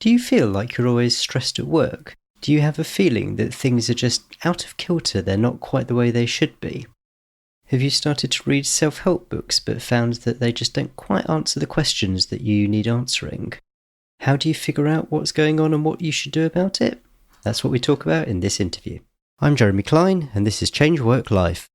Do you feel like you're always stressed at work? Do you have a feeling that things are just out of kilter, they're not quite the way they should be? Have you started to read self-help books but found that they just don't quite answer the questions that you need answering? How do you figure out what's going on and what you should do about it? That's what we talk about in this interview. I'm Jeremy Klein, and this is Change Work Life.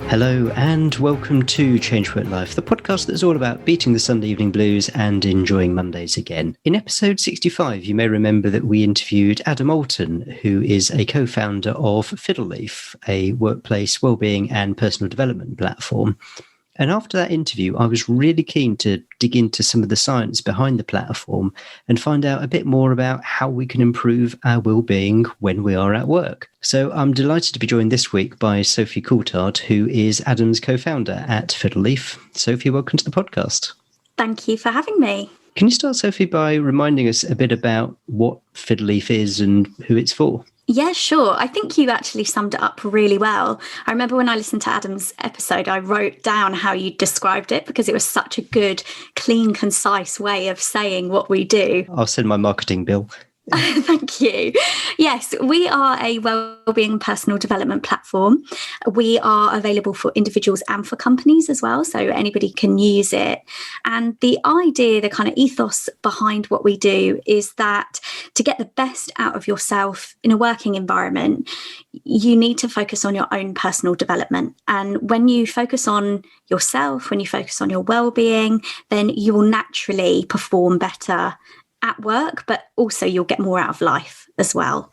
Hello and welcome to Change Work Life, the podcast that's all about beating the Sunday evening blues and enjoying Mondays again. In episode 65, you may remember that we interviewed Adam Alton, who is a co-founder of FidlLeaf, a workplace wellbeing and personal development platform. And after that interview, I was really keen to dig into some of the science behind the platform and find out a bit more about how we can improve our well-being when we are at work. So I'm delighted to be joined this week by Sophie Coulthard, who is Adam's co-founder at FidlLeaf. Sophie, welcome to the podcast. Thank you for having me. Can you start, Sophie, by reminding us a bit about what FidlLeaf is and who it's for? Yeah, sure. I think you actually summed it up really well. I remember when I listened to Adam's episode, I wrote down how you described it because it was such a good, clean, concise way of saying what we do. I'll send my marketing bill. Thank you. Yes, we are a wellbeing personal development platform. We are available for individuals and for companies as well, so anybody can use it. And the idea, the kind of ethos behind what we do is that to get the best out of yourself in a working environment, you need to focus on your own personal development. And when you focus on yourself, when you focus on your wellbeing, then you will naturally perform better at work, but also you'll get more out of life as well.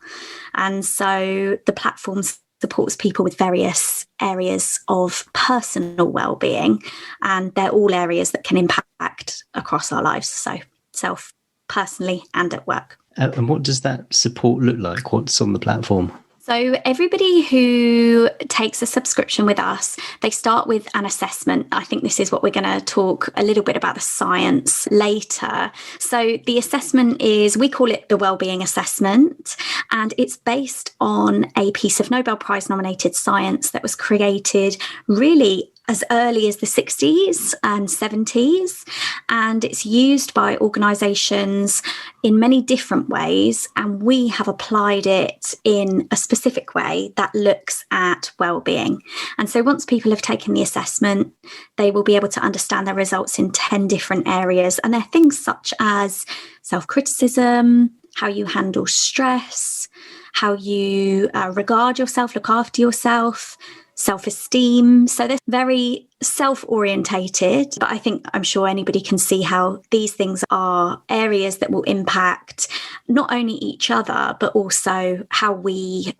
And so the platform supports people with various areas of personal well-being, and they're all areas that can impact across our lives, so self, personally, and at work. And what does that support look like? What's on the platform? So everybody who takes a subscription with us, they start with an assessment. I think this is what we're going to talk a little bit about the science later. So the assessment is, we call it the Wellbeing Assessment, and it's based on a piece of Nobel Prize nominated science that was created really as early as the 60s and 70s. And it's used by organisations in many different ways. And we have applied it in a specific way that looks at well-being. And so once people have taken the assessment, they will be able to understand their results in 10 different areas. And they're things such as self-criticism, how you handle stress, how you regard yourself, look after yourself, self-esteem. So they're very self-orientated, but I'm sure anybody can see how these things are areas that will impact not only each other, but also how we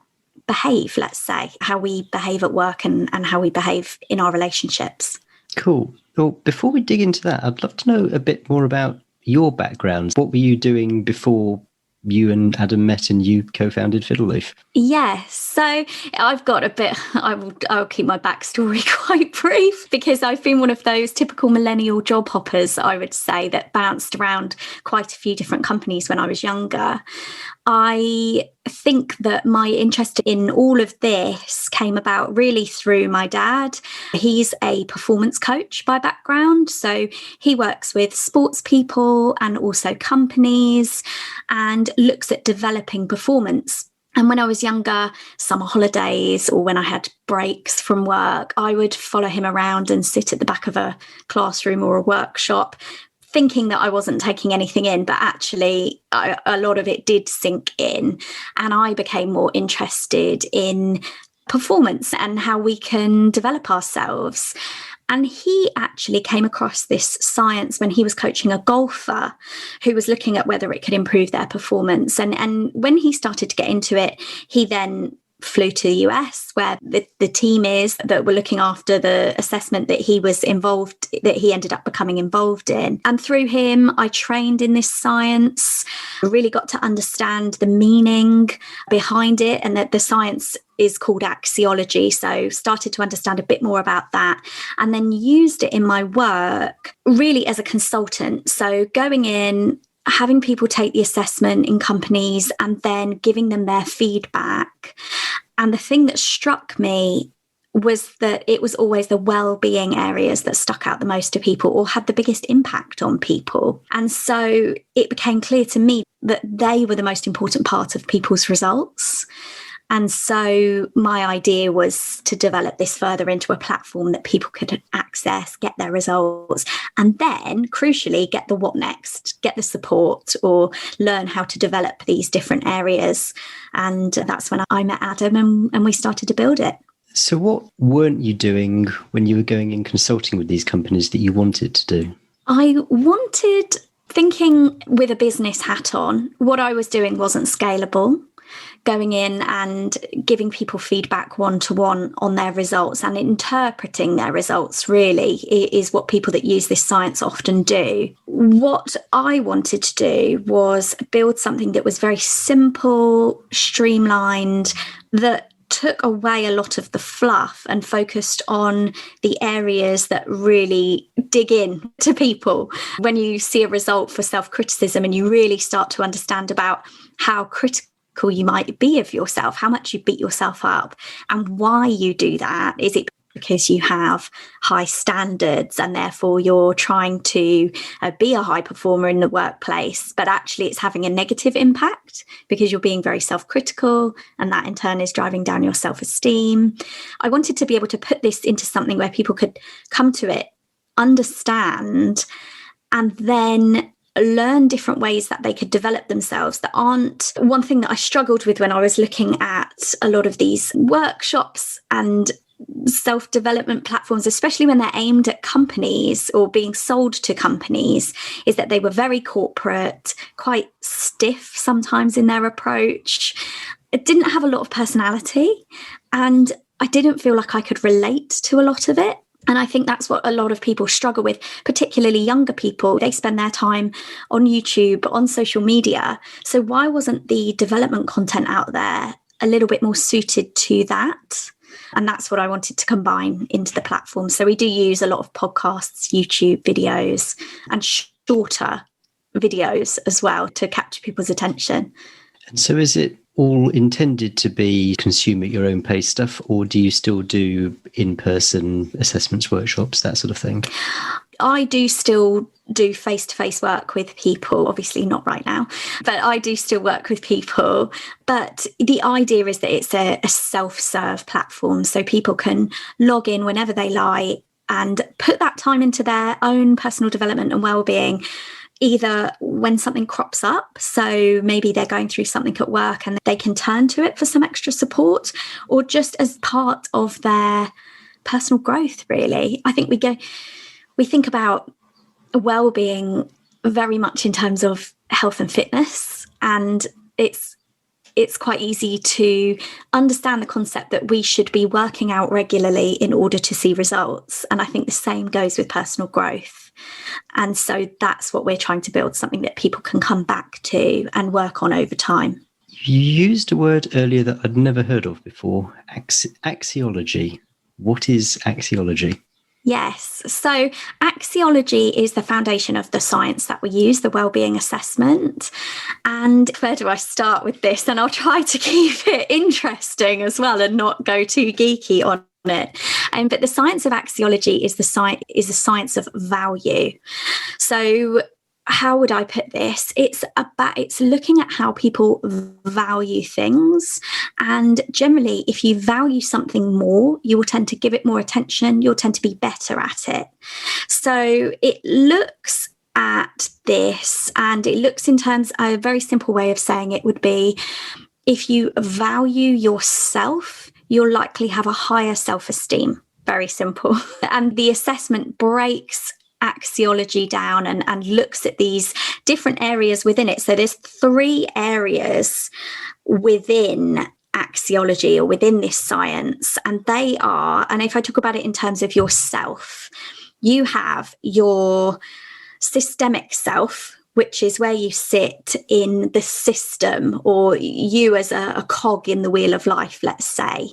behave, let's say, how we behave at work and how we behave in our relationships. Cool. Well, before we dig into that, I'd love to know a bit more about your background. What were you doing before you and Adam met and you co-founded FidlLeaf? Yes, so I've got a bit, I'll keep my backstory quite brief because I've been one of those typical millennial job hoppers, I would say, that bounced around quite a few different companies when I was younger. I think that my interest in all of this came about really through my dad. He's a performance coach by background, so he works with sports people and also companies and looks at developing performance. And when I was younger, summer holidays or when I had breaks from work, I would follow him around and sit at the back of a classroom or a workshop, thinking that I wasn't taking anything in, but actually a lot of it did sink in. And I became more interested in performance and how we can develop ourselves. And he actually came across this science when he was coaching a golfer who was looking at whether it could improve their performance. And when he started to get into it, he then flew to the US where the team is that were looking after the assessment that he was involved, that he ended up becoming involved in. And through him, I trained in this science, really got to understand the meaning behind it, and that the science is called Axiology. So started to understand a bit more about that and then used it in my work really as a consultant. So going in having people take the assessment in companies and then giving them their feedback. And the thing that struck me was that it was always the well-being areas that stuck out the most to people or had the biggest impact on people. And so it became clear to me that they were the most important part of people's results. And so my idea was to develop this further into a platform that people could access, get their results, and then, crucially, get the what next, get the support or learn how to develop these different areas. And that's when I met Adam and we started to build it. So what weren't you doing when you were going in consulting with these companies that you wanted to do? I wanted, thinking with a business hat on, what I was doing wasn't scalable. Going in and giving people feedback one-to-one on their results and interpreting their results really is what people that use this science often do. What I wanted to do was build something that was very simple, streamlined, that took away a lot of the fluff and focused on the areas that really dig in to people. When you see a result for self-criticism and you really start to understand about how critical you might be of yourself, how much you beat yourself up, and why you do that. Is it because you have high standards and therefore you're trying to be a high performer in the workplace, but actually it's having a negative impact because you're being very self-critical and that in turn is driving down your self-esteem? I wanted to be able to put this into something where people could come to it, understand, and then learn different ways that they could develop themselves that aren't. One thing that I struggled with when I was looking at a lot of these workshops and self-development platforms, especially when they're aimed at companies or being sold to companies, is that they were very corporate, quite stiff sometimes in their approach. It didn't have a lot of personality, and I didn't feel like I could relate to a lot of it. And I think that's what a lot of people struggle with, particularly younger people. They spend their time on YouTube, on social media. So why wasn't the development content out there a little bit more suited to that? And that's what I wanted to combine into the platform. So we do use a lot of podcasts, YouTube videos, and shorter videos as well to capture people's attention. And so is it all intended to be consume at your own pace stuff, or do you still do in-person assessments, workshops, that sort of thing? I do still do face-to-face work with people, obviously not right now, but I do still work with people. But the idea is that it's a self-serve platform, so people can log in whenever they like and put that time into their own personal development and well-being, either when something crops up, so maybe they're going through something at work and they can turn to it for some extra support, or just as part of their personal growth, really. I think we think about well-being very much in terms of health and fitness, and it's quite easy to understand the concept that we should be working out regularly in order to see results. And I think the same goes with personal growth. And so that's what we're trying to build, something that people can come back to and work on over time. You used a word earlier that I'd never heard of before, axiology. What is axiology? Yes. So axiology is the foundation of the science that we use, the wellbeing assessment. And where do I start with this? And I'll try to keep it interesting as well and not go too geeky on it. But the science of axiology is the science of value. So how would I put this? It's looking at how people value things. And generally, if you value something more, you will tend to give it more attention. You'll tend to be better at it. So it looks at this, and it looks in terms, a very simple way of saying it would be, if you value yourself, you'll likely have a higher self-esteem. Very simple. And the assessment breaks axiology down and looks at these different areas within it. So there's 3 areas within axiology or within this science, and they are, and if I talk about it in terms of yourself, you have your systemic self, which is where you sit in the system, or you as a cog in the wheel of life, let's say.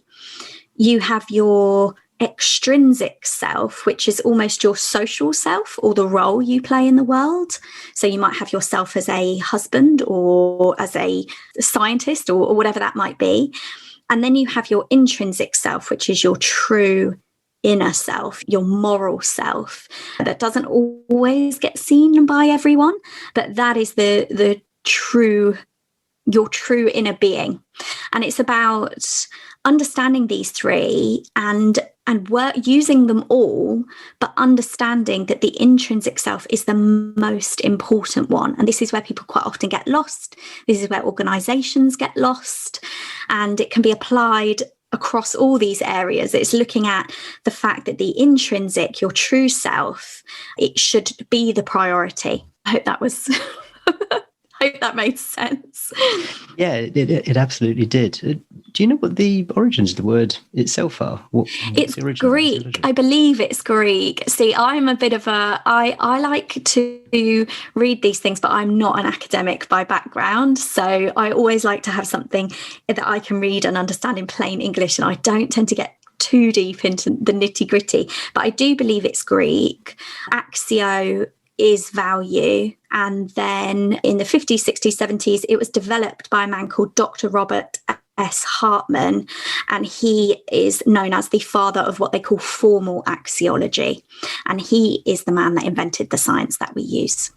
You have your extrinsic self, which is almost your social self or the role you play in the world. So you might have yourself as a husband or as a scientist or whatever that might be. And then you have your intrinsic self, which is your true inner self, your moral self, that doesn't always get seen by everyone, but that is the true, your true inner being. And it's about understanding these three and using them all, but understanding that the intrinsic self is the most important one. And this is where people quite often get lost. This is where organizations get lost, and it can be applied across all these areas. It's looking at the fact that the intrinsic, your true self, it should be the priority. I hope that was I hope that made sense. Yeah, it absolutely did. Do you know what the origins of the word itself are? It's Greek. I believe it's Greek. See, I'm a bit of I like to read these things, but I'm not an academic by background. So I always like to have something that I can read and understand in plain English. And I don't tend to get too deep into the nitty gritty, but I do believe it's Greek. Axio is value. And then in the 50s, 60s, 70s, it was developed by a man called Dr. Robert S. Hartman, and he is known as the father of what they call formal axiology. And he is the man that invented the science that we use.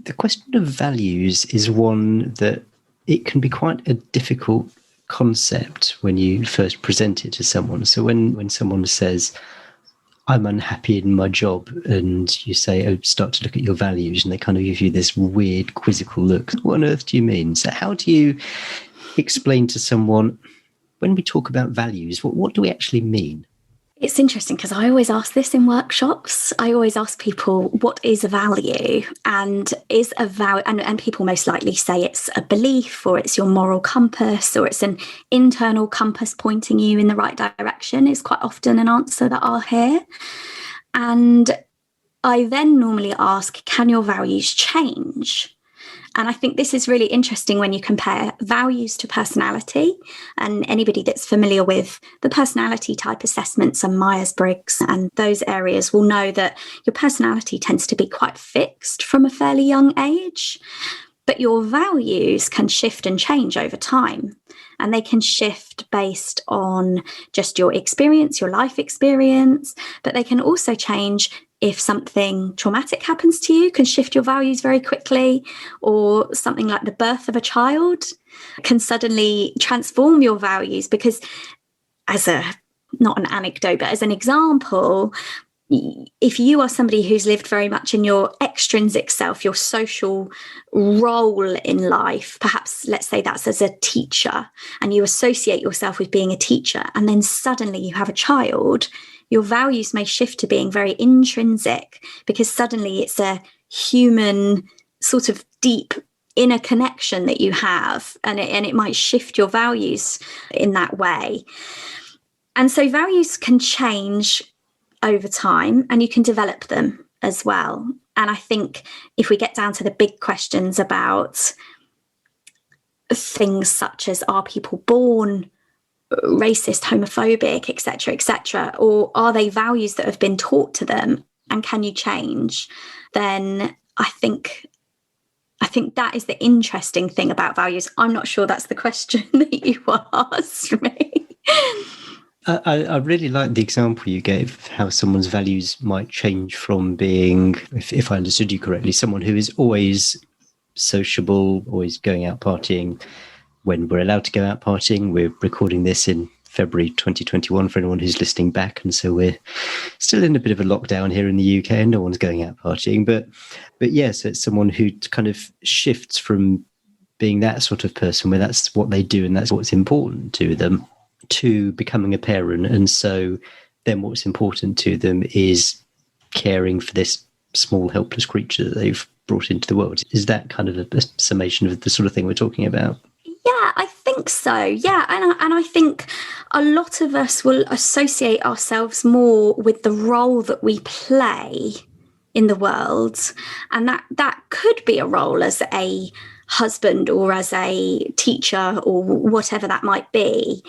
The question of values is one that it can be quite a difficult concept when you first present it to someone. So when someone says, I'm unhappy in my job, and you say, oh, start to look at your values, and they kind of give you this weird quizzical look. What on earth do you mean? So how do you explain to someone, when we talk about values, what do we actually mean? It's interesting because I always ask this in workshops. I always ask people, what is a value? And is a value, and people most likely say it's a belief, or it's your moral compass, or it's an internal compass pointing you in the right direction, is quite often an answer that I'll hear. And I then normally ask, can your values change? And I think this is really interesting when you compare values to personality. And anybody that's familiar with the personality type assessments and Myers-Briggs and those areas will know that your personality tends to be quite fixed from a fairly young age. But your values can shift and change over time. And they can shift based on just your experience, your life experience. But they can also change if something traumatic happens to you, can shift your values very quickly, or something like the birth of a child can suddenly transform your values. Because not an anecdote, but as an example, if you are somebody who's lived very much in your extrinsic self, your social role in life, perhaps let's say that's as a teacher, and you associate yourself with being a teacher, and then suddenly you have a child, your values may shift to being very intrinsic, because suddenly it's a human sort of deep inner connection that you have, and it might shift your values in that way. And so values can change over time, and you can develop them as well. And I think if we get down to the big questions about things such as, are people born racist, homophobic, etc., or are they values that have been taught to them, and can you change? Then I think that is the interesting thing about values. I'm not sure that's the question that you asked me. I really like the example you gave, how someone's values might change from being, if I understood you correctly, someone who is always sociable, always going out partying when we're allowed to go out partying. We're recording this in February 2021 for anyone who's listening back, and so we're still in a bit of a lockdown here in the UK and no one's going out partying. But yes, it's someone who kind of shifts from being that sort of person where that's what they do and that's what's important to them, to becoming a parent. And so then what's important to them is caring for this small helpless creature that they've brought into the world. Is that kind of a summation of the sort of thing we're talking about? Yeah, I think so. Yeah. And I think a lot of us will associate ourselves more with the role that we play in the world. And that could be a role as a husband or as a teacher or whatever that might be.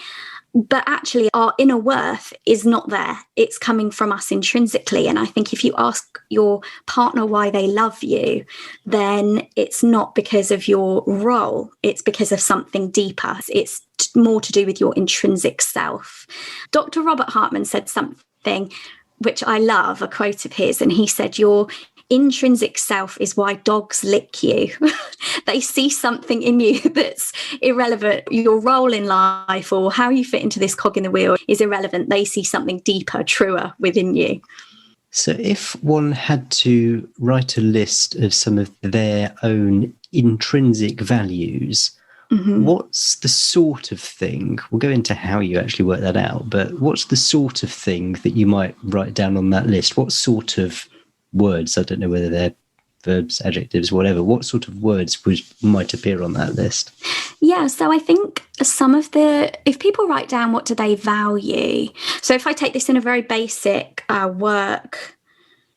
But actually, our inner worth is not there. It's coming from us intrinsically. And I think if you ask your partner why they love you, then it's not because of your role. It's because of something deeper. It's more to do with your intrinsic self. Dr. Robert Hartman said something which I love, a quote of his, and he said, "Your intrinsic self is why dogs lick you." They see something in you that's irrelevant. Your role in life or how you fit into this cog in the wheel is irrelevant. They see something deeper, truer within you. So if one had to write a list of some of their own intrinsic values, what's the sort of thing, we'll go into how you actually work that out, but what's the sort of thing that you might write down on that list? What sort of words, I don't know whether they're verbs, adjectives, whatever, what sort of words might appear on that list? Yeah, so I think if people write down what do they value, so if I take this in a very basic work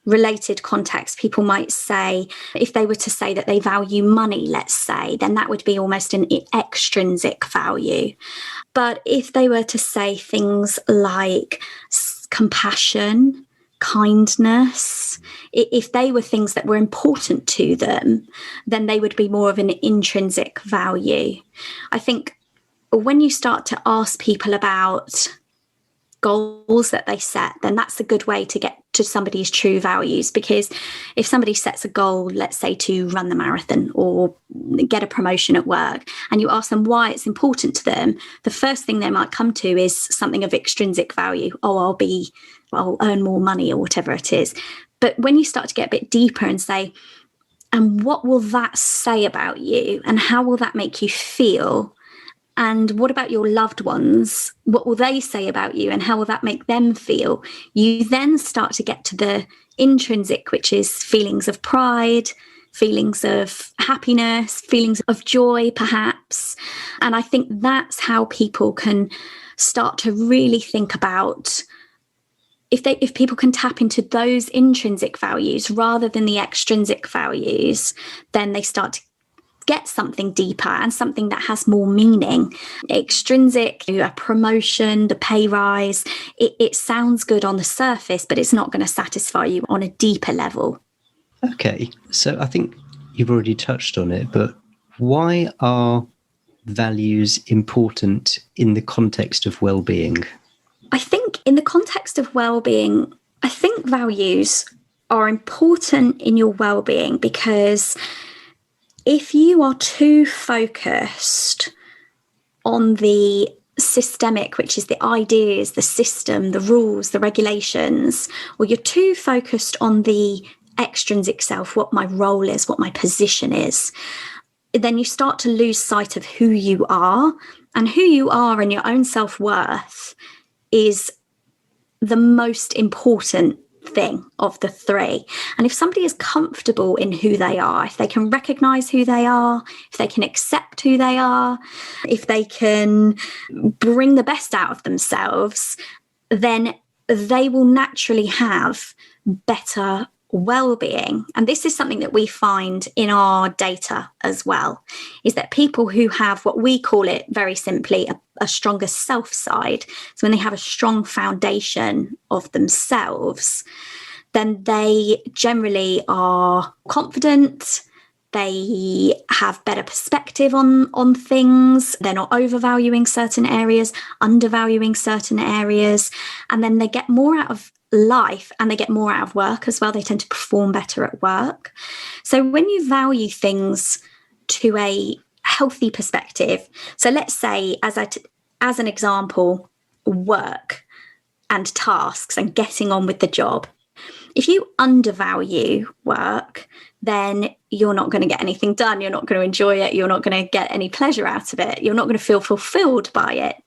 related context, people might say, if they were to say that they value money, let's say, then that would be almost an extrinsic value. But if they were to say things like compassion, kindness, if they were things that were important to them, then they would be more of an intrinsic value. I think when you start to ask people about goals that they set, then that's a good way to get to somebody's true values. Because if somebody sets a goal, let's say to run the marathon or get a promotion at work, and you ask them why it's important to them, the first thing they might come to is something of extrinsic value. Oh, I'll earn more money or whatever it is. But when you start to get a bit deeper and say, and what will that say about you? And how will that make you feel? And what about your loved ones? What will they say about you? And how will that make them feel? You then start to get to the intrinsic, which is feelings of pride, feelings of happiness, feelings of joy, perhaps. And I think that's how people can start to really think about, if people can tap into those intrinsic values rather than the extrinsic values, then they start to get something deeper and something that has more meaning. Extrinsic, a promotion, the pay rise, it sounds good on the surface, but it's not going to satisfy you on a deeper level. Okay, so I think you've already touched on it, but why are values important in the context of well-being? I think in the context of well-being, I think values are important in your well-being because if you are too focused on the systemic, which is the ideas, the system, the rules, the regulations, or you're too focused on the extrinsic self, what my role is, what my position is, then you start to lose sight of who you are, and who you are and your own self-worth is the most important thing of the three. And if somebody is comfortable in who they are, if they can recognize who they are, if they can accept who they are, if they can bring the best out of themselves, then they will naturally have better well-being. And this is something that we find in our data as well, is that people who have what we call it very simply a stronger self side, so when they have a strong foundation of themselves, then they generally are confident, they have better perspective on things, they're not overvaluing certain areas, undervaluing certain areas, and then they get more out of life and they get more out of work as well. They tend to perform better at work. So when you value things to a healthy perspective, so let's say as an example, work and tasks and getting on with the job. If you undervalue work, then you're not going to get anything done. You're not going to enjoy it. You're not going to get any pleasure out of it. You're not going to feel fulfilled by it.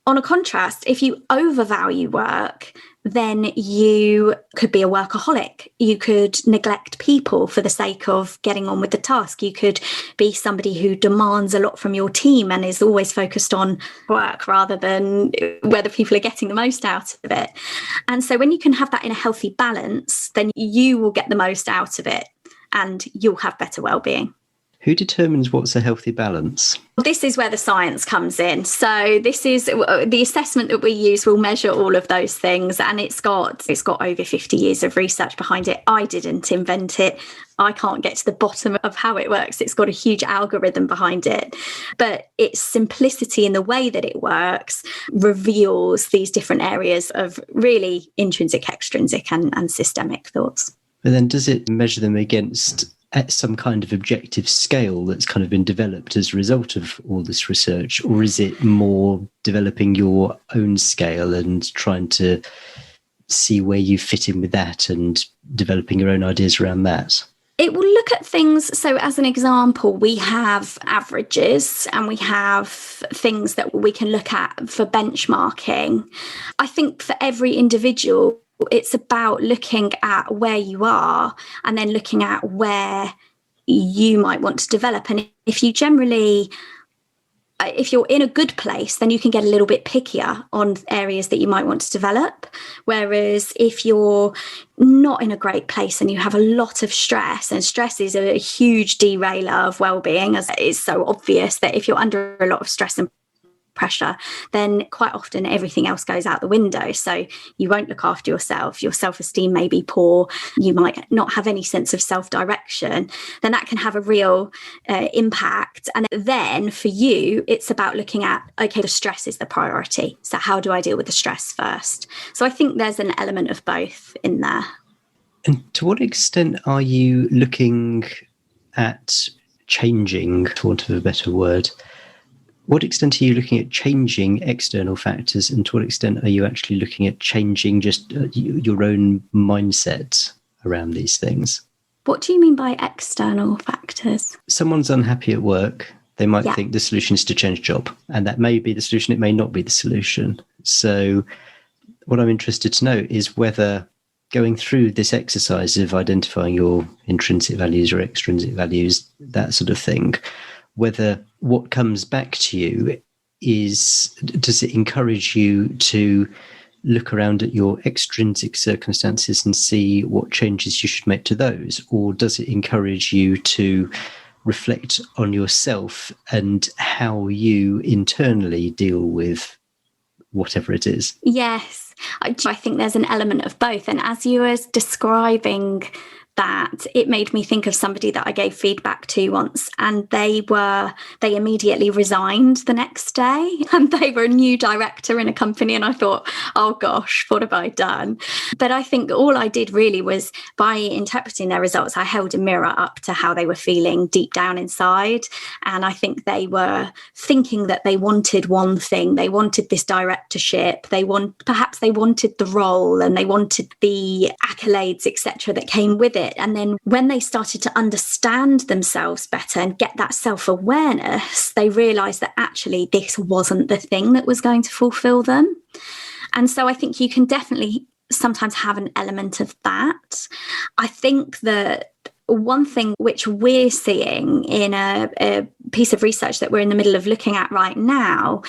On a contrast, if you overvalue work, then you could be a workaholic. You could neglect people for the sake of getting on with the task. You could be somebody who demands a lot from your team and is always focused on work rather than whether people are getting the most out of it. And so when you can have that in a healthy balance, then you will get the most out of it and you'll have better well-being. Who determines what's a healthy balance? This is where the science comes in. So this is the assessment that we use will measure all of those things, and it's got over 50 years of research behind it. I didn't invent it. I can't get to the bottom of how it works. It's got a huge algorithm behind it, but its simplicity in the way that it works reveals these different areas of really intrinsic, extrinsic, and systemic thoughts. But then does it measure them against at some kind of objective scale that's kind of been developed as a result of all this research? Or is it more developing your own scale and trying to see where you fit in with that and developing your own ideas around that? It will look at things. So as an example, we have averages and we have things that we can look at for benchmarking. I think for every individual, it's about looking at where you are and then looking at where you might want to develop. And if you're in a good place, then you can get a little bit pickier on areas that you might want to develop. Whereas if you're not in a great place and you have a lot of stress, and stress is a huge derailer of well-being, as it is so obvious that if you're under a lot of stress and pressure, then quite often everything else goes out the window. So you won't look after yourself. Your self-esteem may be poor. You might not have any sense of self-direction. Then that can have a real impact. And then for you, it's about looking at, okay, the stress is the priority. So how do I deal with the stress first? So I think there's an element of both in there. And to what extent are you looking at changing, for want of a better word? What extent are you looking at changing external factors, and to what extent are you actually looking at changing just your own mindset around these things? What do you mean by external factors? Someone's unhappy at work. They might think the solution is to change job, and that may be the solution. It may not be the solution. So what I'm interested to know is whether going through this exercise of identifying your intrinsic values or extrinsic values, that sort of thing, whether what comes back to you does it encourage you to look around at your extrinsic circumstances and see what changes you should make to those? Or does it encourage you to reflect on yourself and how you internally deal with whatever it is? Yes, I think there's an element of both. And as you were describing that, it made me think of somebody that I gave feedback to once, and they immediately resigned the next day, and they were a new director in a company, and I thought, oh gosh, what have I done? But I think all I did really was, by interpreting their results, I held a mirror up to how they were feeling deep down inside. And I think they were thinking that they wanted one thing. They wanted this directorship. Perhaps they wanted the role, and they wanted the accolades, etc., that came with it. And then when they started to understand themselves better and get that self-awareness, they realized that actually this wasn't the thing that was going to fulfill them. And so I think you can definitely sometimes have an element of that. I think that one thing which we're seeing in a piece of research that we're in the middle of looking at right now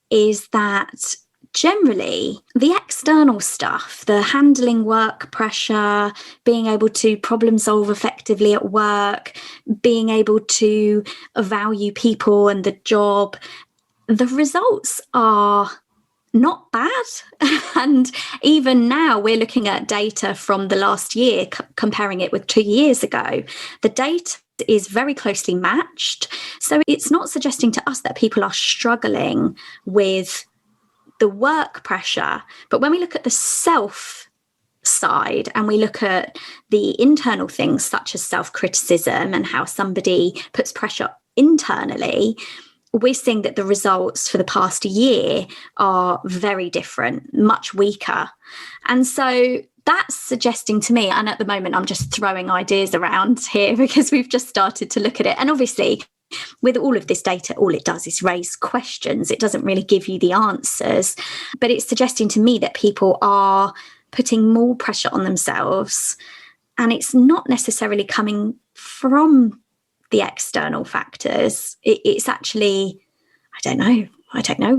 is that generally, the external stuff, the handling work pressure, being able to problem solve effectively at work, being able to value people and the job, the results are not bad. And even now, we're looking at data from the last year, comparing it with 2 years ago. The data is very closely matched. So it's not suggesting to us that people are struggling with the work pressure. But when we look at the self side and we look at the internal things such as self-criticism and how somebody puts pressure internally, we're seeing that the results for the past year are very different, much weaker. And so that's suggesting to me, and at the moment I'm just throwing ideas around here because we've just started to look at it. And obviously, with all of this data, all it does is raise questions. It doesn't really give you the answers, but it's suggesting to me that people are putting more pressure on themselves, and it's not necessarily coming from the external factors. It's actually, I don't know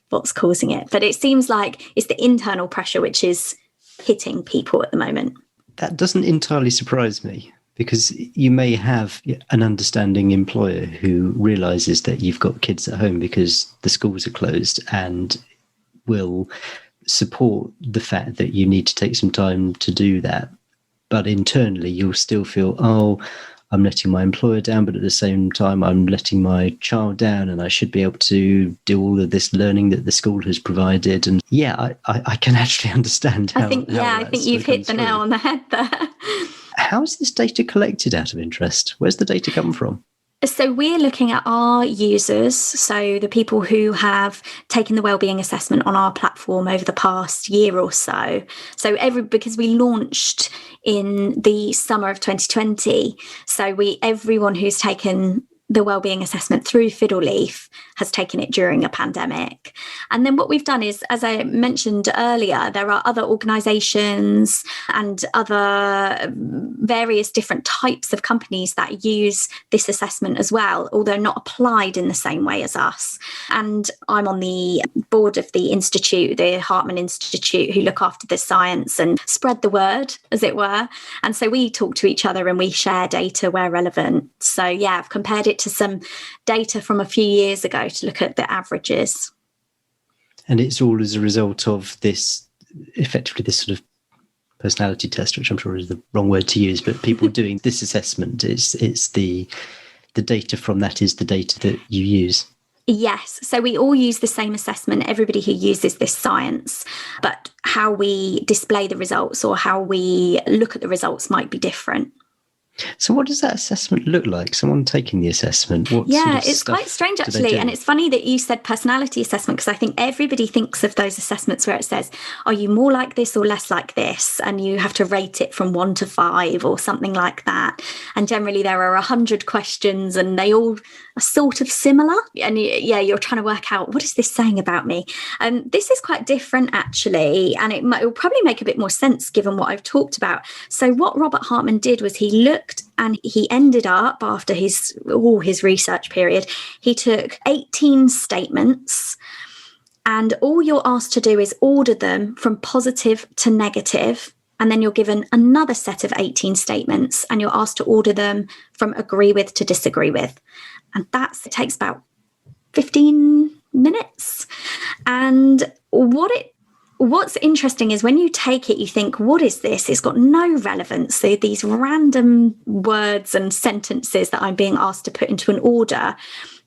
what's causing it, but it seems like it's the internal pressure which is hitting people at the moment. That doesn't entirely surprise me, Because you may have an understanding employer who realizes that you've got kids at home because the schools are closed and will support the fact that you need to take some time to do that. But internally, you'll still feel, oh, I'm letting my employer down, but at the same time, I'm letting my child down, and I should be able to do all of this learning that the school has provided. And yeah, I can actually understand how. I think you've hit the nail on the head there. How is this data collected out of interest? Where's the data come from? So we're looking at our users, so the people who have taken the wellbeing assessment on our platform over the past year or so. So because we launched in the summer of 2020, so everyone who's taken the wellbeing assessment through FidlLeaf has taken it during a pandemic. And then what we've done is, as I mentioned earlier, there are other organisations and other various different types of companies that use this assessment as well, although not applied in the same way as us. And I'm on the board of the institute, the Hartman Institute, who look after the science and spread the word, as it were. And so we talk to each other and we share data where relevant. So yeah, I've compared it to some data from a few years ago to look at the averages. And it's all as a result of this, effectively this sort of personality test, which I'm sure is the wrong word to use, but people doing this assessment, it's the data from that is the data that you use. Yes. So we all use the same assessment, everybody who uses this science, but how we display the results or how we look at the results might be different. So what does that assessment look like? Someone taking the assessment? It's quite strange, actually. And it's funny that you said personality assessment, because I think everybody thinks of those assessments where it says, are you more like this or less like this? And you have to rate it from 1 to 5 or something like that. And generally there are 100 questions and they all are sort of similar. And you're trying to work out, what is this saying about me? And this is quite different, actually. And it will probably make a bit more sense given what I've talked about. So what Robert Hartman did was he looked and he ended up, after his research period, he took 18 statements, and all you're asked to do is order them from positive to negative, and then you're given another set of 18 statements and you're asked to order them from agree with to disagree with. And it takes about 15 minutes. And what's interesting is when you take it, you think, what is this? It's got no relevance. So these random words and sentences that I'm being asked to put into an order.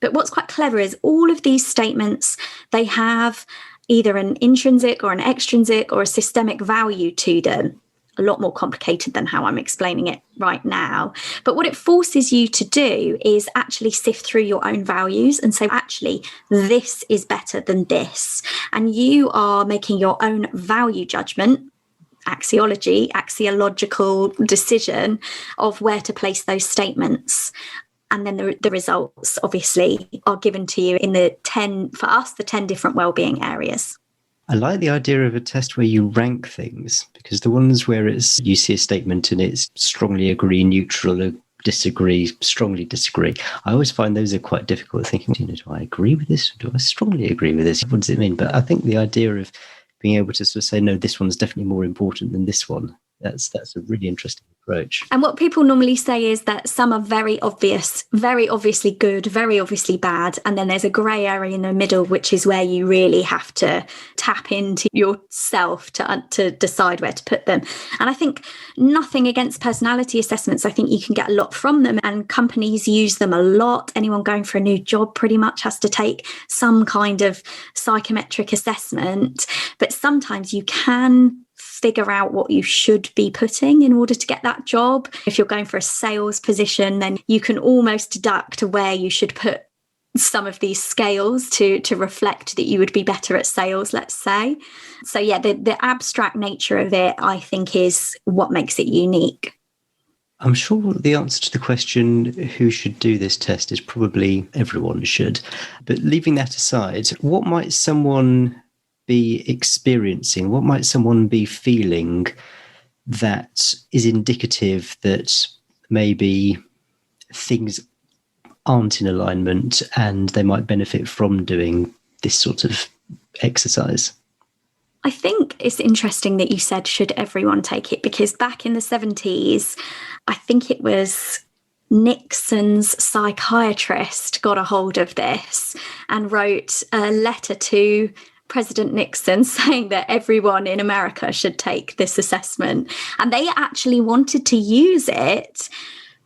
But what's quite clever is all of these statements, they have either an intrinsic or an extrinsic or a systemic value to them. A lot more complicated than how I'm explaining it right now. But what it forces you to do is actually sift through your own values and say, actually, this is better than this. And you are making your own value judgment, axiological decision of where to place those statements. And then the results, obviously, are given to you in the 10 different wellbeing areas. I like the idea of a test where you rank things, because the ones where you see a statement and it's strongly agree, neutral, or disagree, strongly disagree. I always find those are quite difficult, thinking, do I agree with this? Or do I strongly agree with this? What does it mean? But I think the idea of being able to sort of say, no, this one's definitely more important than this one, that's a really interesting approach. And what people normally say is that some are very obvious, very obviously good, very obviously bad. And then there's a grey area in the middle, which is where you really have to tap into yourself to decide where to put them. And I think nothing against personality assessments. I think you can get a lot from them, and companies use them a lot. Anyone going for a new job pretty much has to take some kind of psychometric assessment. But sometimes you can figure out what you should be putting in order to get that job. If you're going for a sales position, then you can almost deduct where you should put some of these scales to reflect that you would be better at sales, let's say. So yeah, the abstract nature of it, I think, is what makes it unique. I'm sure the answer to the question who should do this test is probably everyone should. But leaving that aside, what might someone be experiencing? What might someone be feeling that is indicative that maybe things aren't in alignment and they might benefit from doing this sort of exercise? I think it's interesting that you said, should everyone take it? Because back in the 70s, I think it was Nixon's psychiatrist got a hold of this and wrote a letter to President Nixon saying that everyone in America should take this assessment. And they actually wanted to use it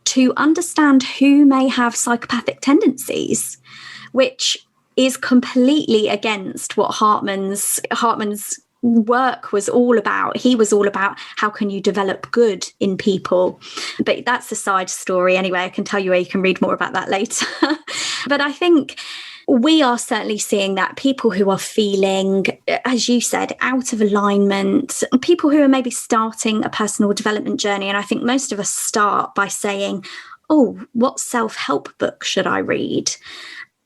to understand who may have psychopathic tendencies, which is completely against what Hartman's work was all about. He was all about how can you develop good in people. But that's a side story anyway. I can tell you where you can read more about that later. But I think we are certainly seeing that people who are feeling, as you said, out of alignment, people who are maybe starting a personal development journey. And I think most of us start by saying, oh, what self-help book should I read?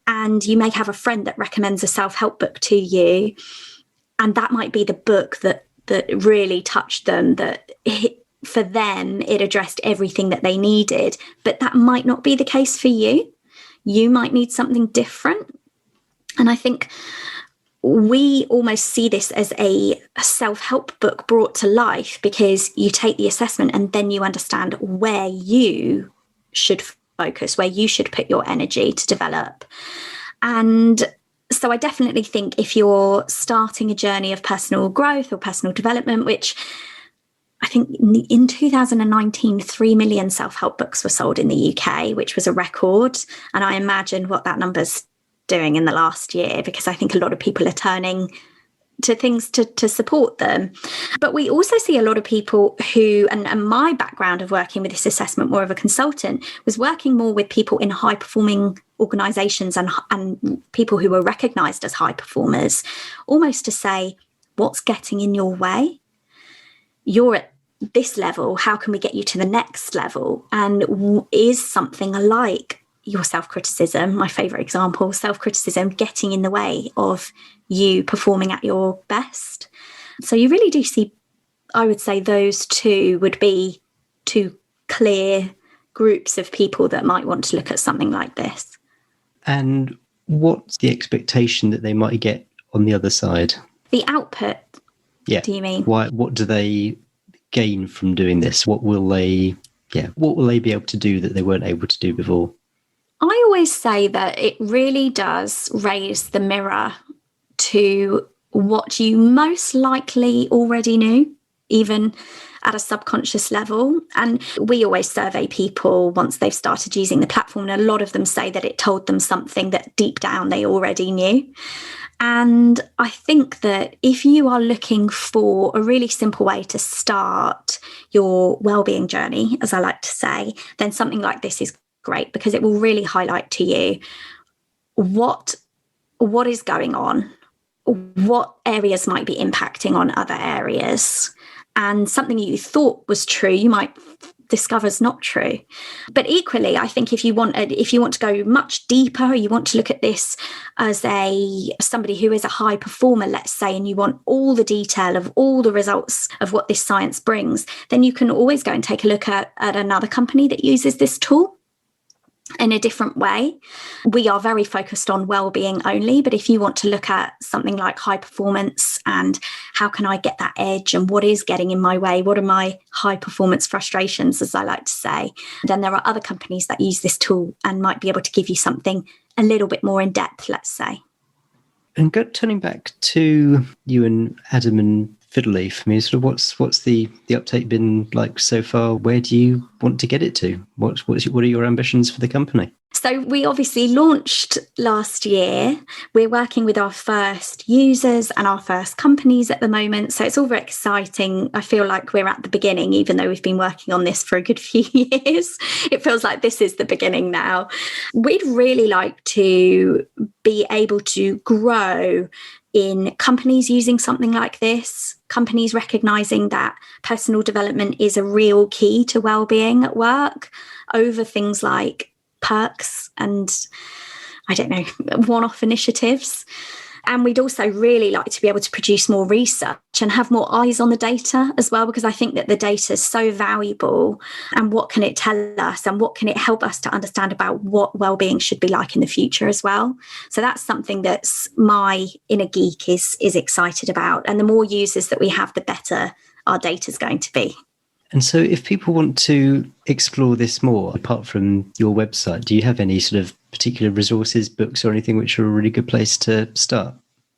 And you may have a friend that recommends a self-help book to you. And that might be the book that really touched them, that for them, it addressed everything that they needed. But that might not be the case for you. You might need something different. And I think we almost see this as a self-help book brought to life, because you take the assessment and then you understand where you should focus, where you should put your energy to develop. And so I definitely think if you're starting a journey of personal growth or personal development, which I think in 2019, 3 million self-help books were sold in the UK, which was a record. And I imagine what that number's doing in the last year, because I think a lot of people are turning to things to support them. But we also see a lot of people who, and my background of working with this assessment, more of a consultant, was working more with people in high performing organizations and people who were recognized as high performers, almost to say, what's getting in your way? You're at this level, how can we get you to the next level? And is something like your self-criticism, my favorite example, self-criticism, getting in the way of you performing at your best? So you really do see, I would say those two would be two clear groups of people that might want to look at something like this. And what's the expectation that they might get on the other side? The output, do you mean? What do they gain from doing this? What will they be able to do that they weren't able to do before? I always say that it really does raise the mirror to what you most likely already knew, even at a subconscious level. And we always survey people once they've started using the platform, and a lot of them say that it told them something that deep down they already knew. And I think that if you are looking for a really simple way to start your wellbeing journey, as I like to say, then something like this is great, because it will really highlight to you what is going on, what areas might be impacting on other areas, and something you thought was true, you might discover is not true. But equally, I think if you want to go much deeper, you want to look at this as somebody who is a high performer, let's say, and you want all the detail of all the results of what this science brings, then you can always go and take a look at another company that uses this tool in a different way. We are very focused on well-being only, but if you want to look at something like high performance and how can I get that edge and what is getting in my way, what are my high performance frustrations, as I like to say, then there are other companies that use this tool and might be able to give you something a little bit more in depth, let's say. And turning back to you and Adam and FidlLeaf, I mean, sort of what's the uptake been like so far? Where do you want to get it to? What are your ambitions for the company? So we obviously launched last year. We're working with our first users and our first companies at the moment. So it's all very exciting. I feel like we're at the beginning, even though we've been working on this for a good few years. It feels like this is the beginning now. We'd really like to be able to grow in companies using something like this, companies recognizing that personal development is a real key to well-being at work over things like perks and, I don't know, one-off initiatives. And we'd also really like to be able to produce more research and have more eyes on the data as well, because I think that the data is so valuable. And what can it tell us, and what can it help us to understand about what wellbeing should be like in the future as well? So that's something that's my inner geek is excited about. And the more users that we have, the better our data is going to be. And so if people want to explore this more, apart from your website, do you have any sort of particular resources, books or anything which are a really good place to start?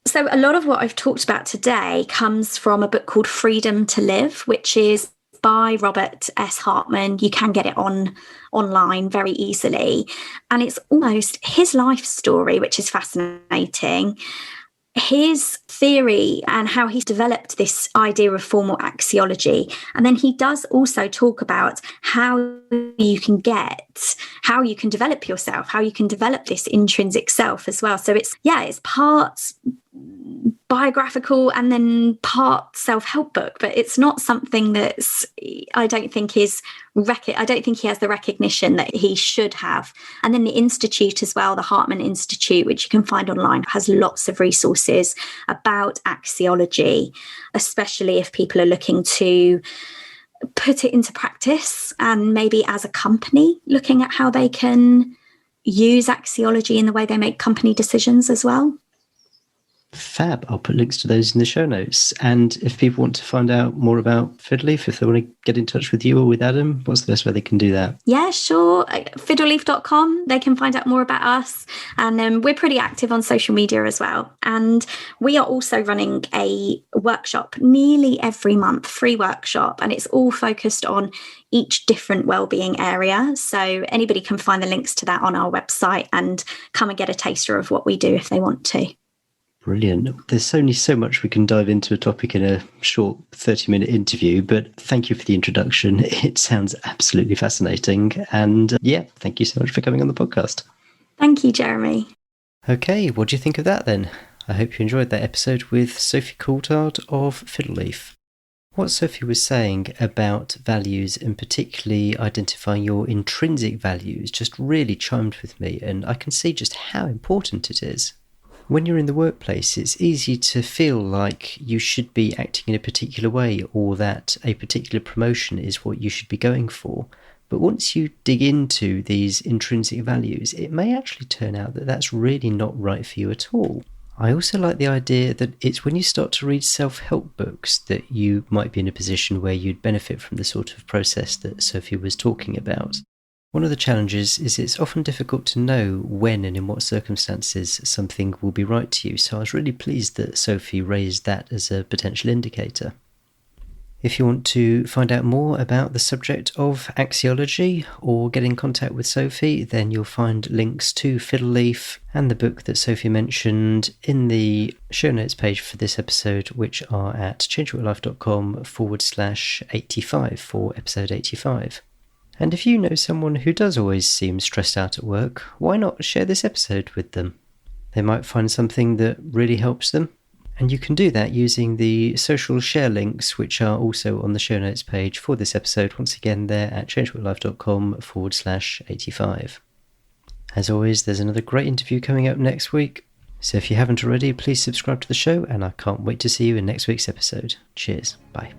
So a lot of what I've talked about today comes from a book called Freedom to Live, which is by Robert S. Hartman. You can get it online very easily. And it's almost his life story, which is fascinating. His theory and how he's developed this idea of formal axiology. And then he does also talk about how you can develop yourself, how you can develop this intrinsic self as well. So it's part biographical and then part self-help book, but it's not something that's, I don't think he has the recognition that he should have. And then the Institute as well, the Hartman Institute, which you can find online, has lots of resources about axiology, especially if people are looking to put it into practice, and maybe as a company looking at how they can use axiology in the way they make company decisions as well. Fab. I'll put links to those in the show notes. And if people want to find out more about FidlLeaf, if they want to get in touch with you or with Adam, what's the best way they can do that? Yeah, sure. FidlLeaf.com. They can find out more about us. And we're pretty active on social media as well. And we are also running a workshop nearly every month, free workshop. And it's all focused on each different wellbeing area. So anybody can find the links to that on our website and come and get a taster of what we do if they want to. Brilliant. There's only so much we can dive into a topic in a short 30-minute interview, but thank you for the introduction. It sounds absolutely fascinating. And thank you so much for coming on the podcast. Thank you, Jeremy. Okay, what do you think of that then? I hope you enjoyed that episode with Sophie Coulthard of FidlLeaf. What Sophie was saying about values, and particularly identifying your intrinsic values, just really chimed with me, and I can see just how important it is. When you're in the workplace, it's easy to feel like you should be acting in a particular way, or that a particular promotion is what you should be going for. But once you dig into these intrinsic values, it may actually turn out that that's really not right for you at all. I also like the idea that it's when you start to read self-help books that you might be in a position where you'd benefit from the sort of process that Sophie was talking about. One of the challenges is it's often difficult to know when and in what circumstances something will be right to you, so I was really pleased that Sophie raised that as a potential indicator. If you want to find out more about the subject of axiology or get in contact with Sophie, then you'll find links to FidlLeaf and the book that Sophie mentioned in the show notes page for this episode, which are at changeworklife.com/85 for episode 85. And if you know someone who does always seem stressed out at work, why not share this episode with them? They might find something that really helps them. And you can do that using the social share links, which are also on the show notes page for this episode. Once again, they're at changeworklife.com/85. As always, there's another great interview coming up next week. So if you haven't already, please subscribe to the show, and I can't wait to see you in next week's episode. Cheers. Bye.